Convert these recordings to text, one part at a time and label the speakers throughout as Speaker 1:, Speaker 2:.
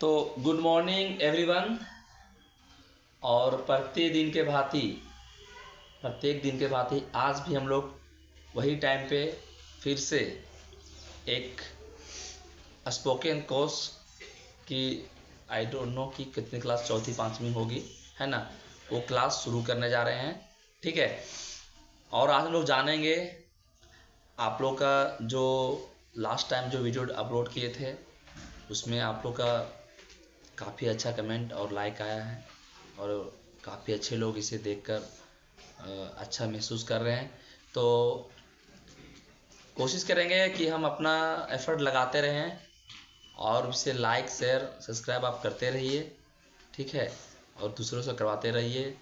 Speaker 1: तो good morning everyone. और प्रत्येक दिन के भांति आज भी हम लोग वही टाइम पे फिर से एक स्पोकन कोर्स की आई डोंट नो कि कितनी क्लास, चौथी पांचवी होगी, है ना, वो क्लास शुरू करने जा रहे हैं। ठीक है। और आज हम लोग जानेंगे आप लोग का जो लास्ट टाइम जो वीडियो अपलोड किए थे उसमें आप लोग का काफ़ी अच्छा कमेंट और लाइक आया है और काफ़ी अच्छे लोग इसे देखकर अच्छा महसूस कर रहे हैं। तो कोशिश करेंगे कि हम अपना एफर्ट लगाते रहें और इसे लाइक शेयर सब्सक्राइब आप करते रहिए। ठीक है। और दूसरों से करवाते रहिए।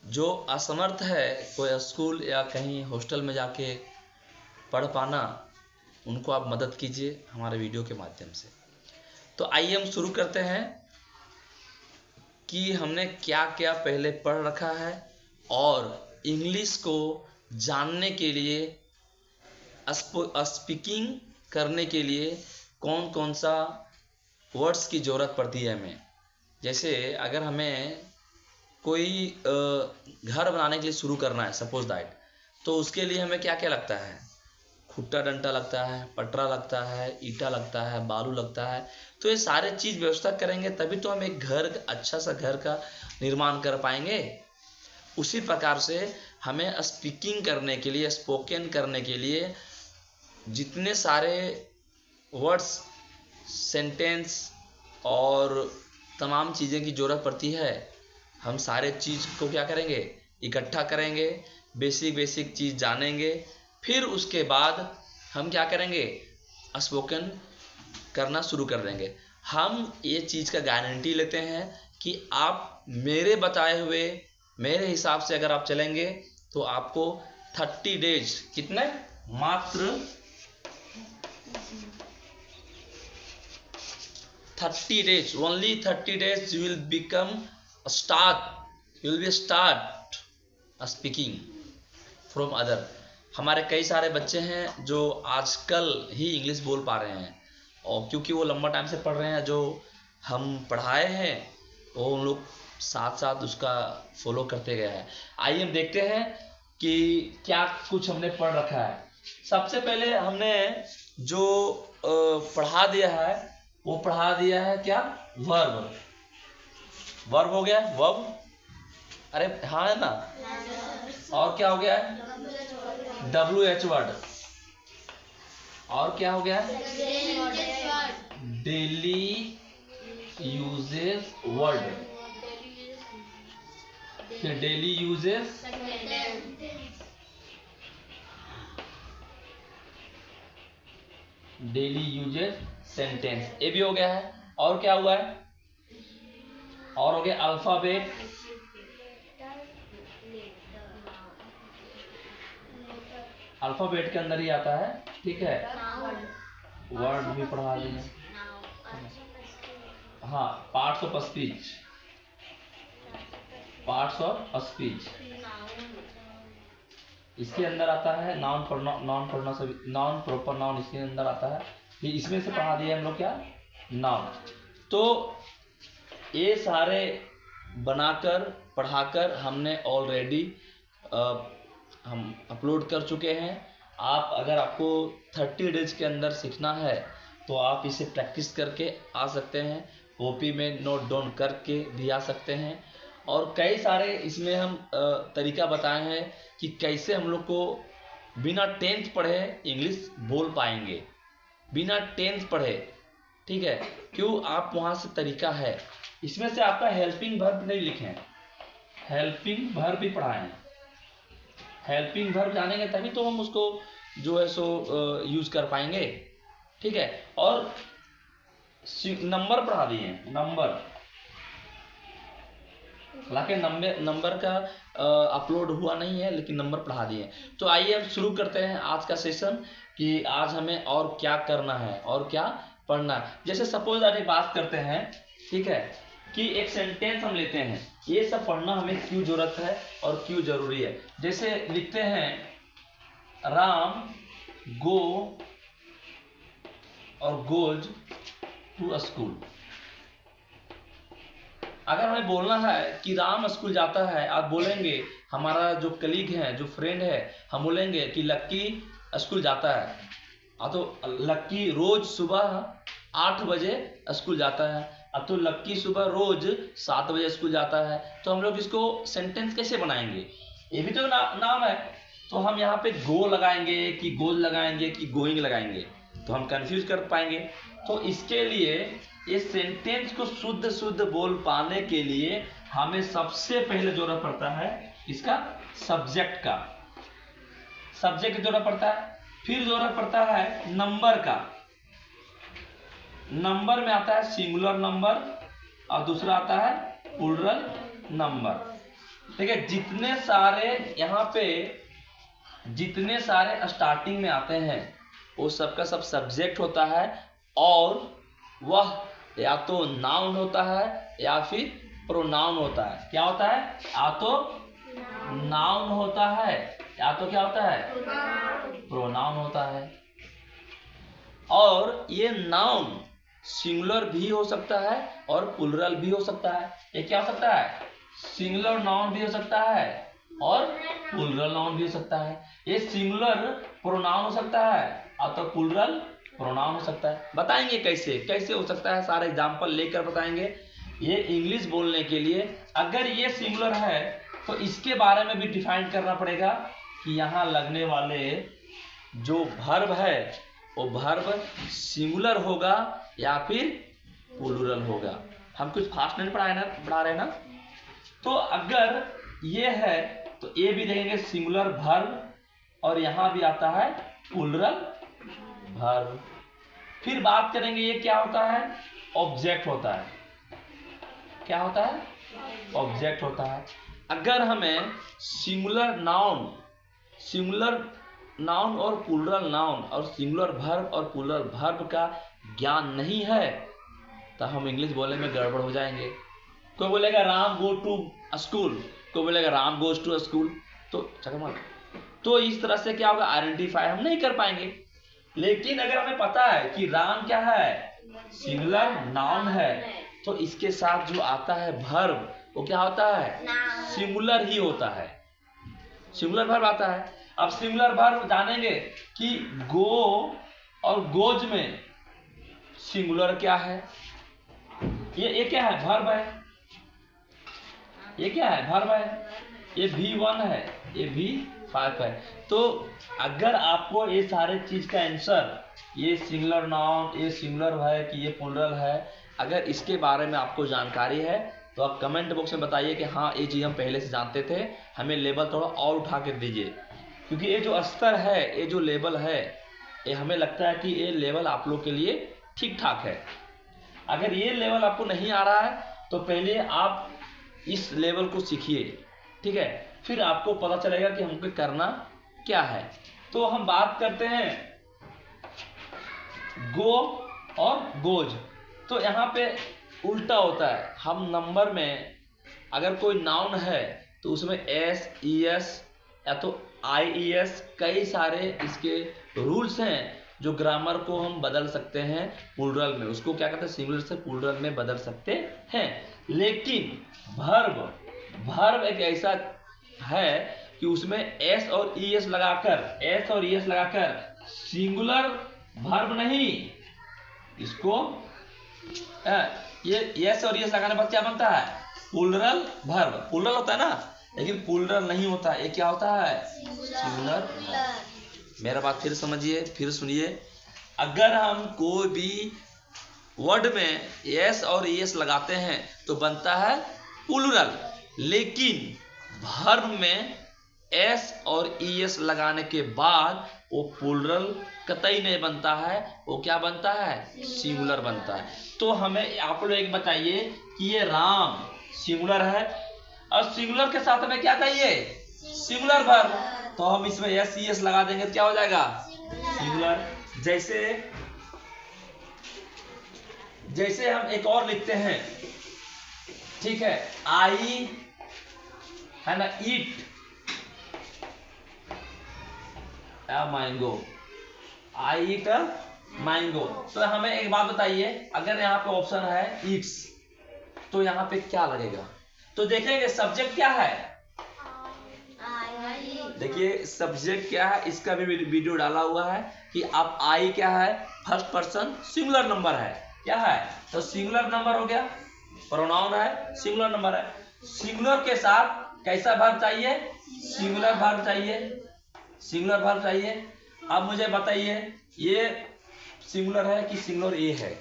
Speaker 1: जो असमर्थ है, कोई स्कूल या कहीं हॉस्टल में जाके पढ़ पाना, उनको आप मदद कीजिए हमारे वीडियो के माध्यम से। तो आइए हम शुरू करते हैं कि हमने क्या क्या पहले पढ़ रखा है और इंग्लिश को जानने के लिए, स्पीकिंग करने के लिए कौन कौन सा वर्ड्स की ज़रूरत पड़ती है हमें। जैसे अगर हमें कोई घर बनाने के लिए शुरू करना है, सपोज दैट, तो उसके लिए हमें क्या क्या लगता है? खुट्टा डंटा लगता है, पटरा लगता है, ईटा लगता है, बालू लगता है। तो ये सारे चीज़ व्यवस्था करेंगे तभी तो हम एक घर, अच्छा सा घर का निर्माण कर पाएंगे। उसी प्रकार से हमें स्पीकिंग करने के लिए, स्पोकन करने के लिए जितने सारे वर्ड्स, सेंटेंस और तमाम चीज़ें की ज़रूरत पड़ती है, हम सारे चीज़ को क्या करेंगे, इकट्ठा करेंगे, बेसिक चीज़ जानेंगे। फिर उसके बाद हम क्या करेंगे, स्पोकन करना शुरू कर देंगे। हम ये चीज़ का गारंटी लेते हैं कि आप मेरे बताए हुए, मेरे हिसाब से अगर आप चलेंगे तो आपको 30 डेज, कितने, मात्र 30 days, only 30 days you will become start, you will be start speaking from other. हमारे कई सारे बच्चे हैं जो आजकल ही इंग्लिश बोल पा रहे हैं, और क्योंकि वो लंबा टाइम से पढ़ रहे हैं, जो हम पढ़ाए हैं वो उन लोग साथ साथ उसका फॉलो करते गए हैं। आइए हम देखते हैं कि क्या कुछ हमने पढ़ रखा है। सबसे पहले हमने जो पढ़ा दिया है वो पढ़ा दिया है क्या, वर्ब। वर्ब हो गया, वर्ब, अरे हाँ है ना। और क्या हो गया है, WH वर्ड। और क्या हो गया है, डेली यूजेस वर्ड। फिर daily uses, daily uses sentence, ये भी हो गया है। और क्या हुआ है, और हो गया अल्फाबेट, अल्फाबेट के अंदर ही आता है। ठीक है। वर्ड भी पढ़ा दिए। हाँ, parts of speech, parts of speech इसके अंदर आता है। नाउन प्रॉपर नाउन इसके अंदर आता है। फिर इसमें से पढ़ा दिया हम लोग क्या, नाउन। तो ये सारे बनाकर पढ़ाकर हमने ऑलरेडी हम अपलोड कर चुके हैं। आप अगर आपको 30 डेज के अंदर सीखना है तो आप इसे प्रैक्टिस करके आ सकते हैं, कॉपी में नोट डाउन करके भी आ सकते हैं। और कई सारे इसमें हम तरीका बताए हैं कि कैसे हम लोग को बिना 10th पढ़े इंग्लिश बोल पाएंगे, बिना 10th पढ़े। ठीक है। क्यों, आप वहाँ से तरीका है। इसमें से आपका हेल्पिंग वर्ब नहीं लिखे हैं, हेल्पिंग वर्ब भी पढ़ाए हैं। हेल्पिंग वर्ब जानेंगे तभी तो हम उसको जो है सो यूज कर पाएंगे। ठीक है। और नंबर पढ़ा दिए हैं, नंबर, हालांकि नंबर का अपलोड हुआ नहीं है, लेकिन नंबर पढ़ा दिए। तो आइए हम शुरू करते हैं आज का सेशन कि आज हमें और क्या करना है और क्या पढ़ना है। जैसे सपोज आज एक बात करते हैं, ठीक है, कि एक सेंटेंस हम लेते हैं, ये सब पढ़ना हमें क्यों जरूरत है और क्यों जरूरी है। जैसे लिखते हैं, राम गो और गोज टू स्कूल। अगर हमें बोलना है कि राम स्कूल जाता है, आप बोलेंगे हमारा जो कलीग है, जो फ्रेंड है, हम बोलेंगे कि लक्की स्कूल जाता है। तो लक्की रोज सुबह 8 बजे स्कूल जाता है। अब तो लक्की सुबह रोज 7 बजे स्कूल जाता है। तो हम लोग इसको सेंटेंस कैसे बनाएंगे? ये भी तो नाम है। तो हम यहाँ पे गो लगाएंगे कि गोज लगाएंगे कि गोइंग लगाएंगे, तो हम कंफ्यूज कर पाएंगे। तो इसके लिए इस सेंटेंस को शुद्ध शुद्ध बोल पाने के लिए हमें सबसे पहले जरूरत पड़ता है इसका सब्जेक्ट का, सब्जेक्ट की जरूरत पड़ता है। फिर जरूरत पड़ता है नंबर का। नंबर में आता है सिंगुलर नंबर और दूसरा आता है प्लूरल नंबर। ठीक है, जितने सारे यहाँ पे जितने सारे स्टार्टिंग में आते हैं वो सबका सब सब्जेक्ट होता है, और वह या तो नाउन होता है या फिर प्रोनाउन होता है। क्या होता है? या तो नाउन होता है या तो क्या होता है? प्रोनाउन होता है। और ये नाउन सिंगुलर भी हो सकता है और प्लूरल भी हो सकता है। ये क्या हो सकता है? सिंगुलर नाउन भी हो सकता है और प्लूरल नाउन भी हो सकता है। ये सिंगुलर प्रोनाउन हो सकता है और तो प्लूरल प्रोनाउन हो सकता है। बताएंगे कैसे कैसे हो सकता है, सारे एग्जांपल लेकर बताएंगे। ये इंग्लिश बोलने के लिए अगर ये सिंगुलर है तो इसके बारे में भी डिफाइन करना पड़ेगा कि यहाँ लगने वाले जो वर्ब है वो वर्ब सिंगुलर होगा या फिर प्लूरल होगा। हम कुछ फास्ट नहीं पढ़ा रहे ना। तो अगर ये है तो ये भी देखेंगे सिंगुलर वर्ब, और यहाँ भी आता है प्लूरल वर्ब। फिर बात करेंगे ये क्या होता है? ऑब्जेक्ट होता है। क्या होता है? ऑब्जेक्ट होता है। अगर हमें सिंगुलर नाउन और प्लूरल नाउन और सिंगुलर वर्ब और प्लूरल वर्ब का ज्ञान नहीं है तो हम इंग्लिश बोलने में गड़बड़ हो जाएंगे। कोई बोलेगा राम गो टू स्कूल, कोई बोलेगा राम गोज टू स्कूल, तो इस तरह से क्या होगा? आइडेंटिफाई हम नहीं कर पाएंगे। लेकिन अगर हमें पता है कि राम क्या है? सिंगुलर नाउन है, तो इसके साथ जो आता है वर्ब वो क्या होता है? सिंगुलर ही होता है। सिंगुलर वर्ब आता है। अब सिंगुलर वर्ब जानेंगे कि गो और गोज में सिंगुलर क्या है। ये क्या है? वर्ब है। ये क्या है? वर्ब है। ये V1 है, ये V5 है। तो अगर आपको ये सारे चीज का आंसर, ये सिंगुलर नाउन, ये सिंगुलर है कि ये प्लूरल है, अगर इसके बारे में आपको जानकारी है तो आप कमेंट बॉक्स में बताइए कि हाँ ये चीज हम पहले से जानते थे, हमें लेवल थोड़ा और उठा कर दीजिए। क्योंकि ये जो स्तर है, ये जो लेवल है, ये हमें लगता है कि ये लेवल आप लोग के लिए ठीक ठाक है। अगर ये लेवल आपको नहीं आ रहा है तो पहले आप इस लेवल को सीखिए, ठीक है? फिर आपको पता चलेगा कि हमको करना क्या है। तो हम बात करते हैं गो और गोज। तो यहाँ पे उल्टा होता है। हम नंबर में अगर कोई नाउन है तो उसमें एस, ई एस या तो आई ई एस, कई सारे इसके रूल्स हैं जो ग्रामर को हम बदल सकते हैं प्लूरल में। उसको क्या कहते हैं? सिंगुलर से प्लूरल में बदल सकते हैं। लेकिन वर्ब एक ऐसा है कि उसमें एस और ई एस लगाकर सिंगुलर वर्ब नहीं, इसको ये एस और ई एस लगाने पर क्या बनता है? Plural verb. प्लूरल होता है ना, लेकिन प्लूरल नहीं होता है। ये क्या होता है? सिंगुलर। मेरा बात फिर समझिए, फिर सुनिए। अगर हम कोई भी वर्ड में एस और ई एस लगाते हैं तो बनता है प्लूरल, लेकिन वर्ब में एस और ई एस लगाने के बाद वो प्लूरल कतई नहीं बनता है, वो क्या बनता है? सिंगुलर बनता है। तो हमें आप लोग एक बताइए कि ये राम सिंगुलर है और सिंगुलर के साथ हमें क्या चाहिए? Singular verb. तो हम इसमें एस ई एस लगा देंगे तो क्या हो जाएगा? सिंगुलर। जैसे हम एक और लिखते हैं, ठीक है, आई है ना, ईट मैंगो, आई ईट मैंगो। तो हमें एक बात बताइए, अगर यहाँ पे ऑप्शन है ईट्स तो यहाँ पे क्या लगेगा? तो देखेंगे सब्जेक्ट क्या है। देखिए सब्जेक्ट क्या है, इसका भी वीडियो डाला हुआ है कि आप आई क्या है, फर्स्ट पर्सन सिंगुलर नंबर है। क्या है? तो सिंगुलर नंबर हो गया, प्रोनाउन है, सिंगुलर नंबर है। सिंगुलर के साथ कैसा वर्ब चाहिए? सिंगुलर वर्ब चाहिए, सिंगुलर वर्ब चाहिए। अब मुझे बताइए ये सिंगुलर है कि सिंगुलर ए है?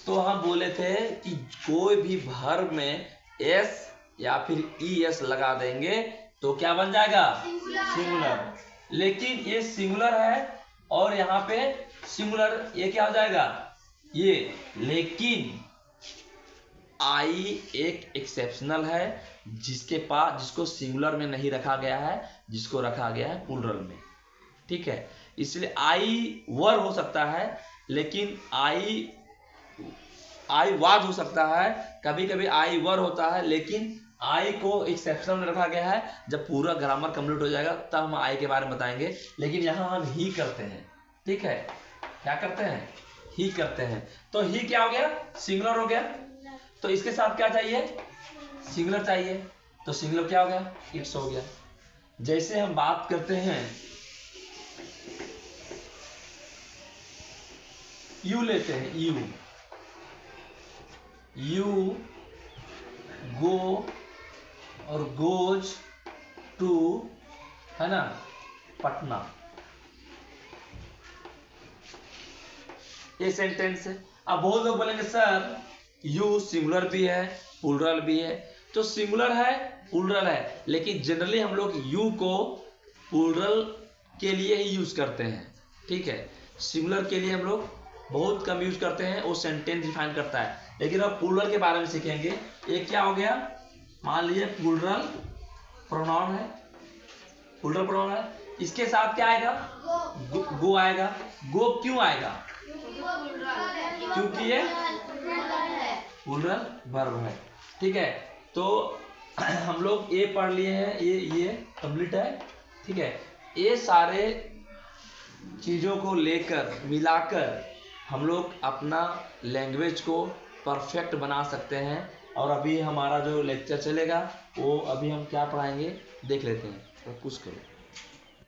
Speaker 1: तो हम बोले थे कि कोई भी वर्ब में एस या फिर ई एस लगा देंगे तो क्या बन जाएगा? सिंगुलर। लेकिन ये सिंगुलर है और यहाँ पे सिंगुलर, ये क्या हो जाएगा? ये। लेकिन आई एक एक्सेप्शनल है जिसको सिंगुलर में नहीं रखा गया है, जिसको रखा गया है प्लूरल में। ठीक है, इसलिए आई वर हो सकता है, लेकिन आई वाज हो सकता है। कभी कभी आई वर होता है, लेकिन आई को एक्सेप्शन में रखा गया है। जब पूरा ग्रामर कंप्लीट हो जाएगा तब हम आई के बारे में बताएंगे, लेकिन यहाँ हम ही करते हैं। ठीक है, क्या करते हैं? ही करते हैं। तो ही क्या हो गया? सिंगुलर हो गया। तो इसके साथ क्या चाहिए? सिंगुलर चाहिए। तो सिंगुलर क्या हो गया? इट्स हो गया। जैसे हम बात करते हैं, यू लेते हैं, यू गो और गोज टू, है ना, पटना। ये सेंटेंस है। अब बहुत लोग बोलेंगे सर यू सिंगुलर भी है प्लूरल भी है। तो सिंगुलर है प्लूरल है, लेकिन जनरली हम लोग यू को प्लूरल के लिए ही यूज करते हैं। ठीक है, सिंगुलर के लिए हम लोग बहुत कम यूज करते हैं, वो सेंटेंस डिफाइन करता है। लेकिन अब प्लूरल के बारे में सीखेंगे। एक क्या हो गया? मान लीजिए प्लूरल प्रोनाउन है, प्लूरल प्रोनाउन है, इसके साथ क्या आएगा? गो आएगा। गो क्यों आएगा? क्योंकि ये प्लूरल वर्ब है। ठीक है, तो हम लोग ये पढ़ लिए हैं, ये कंप्लीट है। ठीक है, ये सारे चीजों को लेकर मिलाकर हम लोग अपना लैंग्वेज को परफेक्ट बना सकते हैं। और अभी हमारा जो लेक्चर चलेगा वो अभी हम क्या पढ़ाएंगे देख लेते हैं। तो कुछ करो।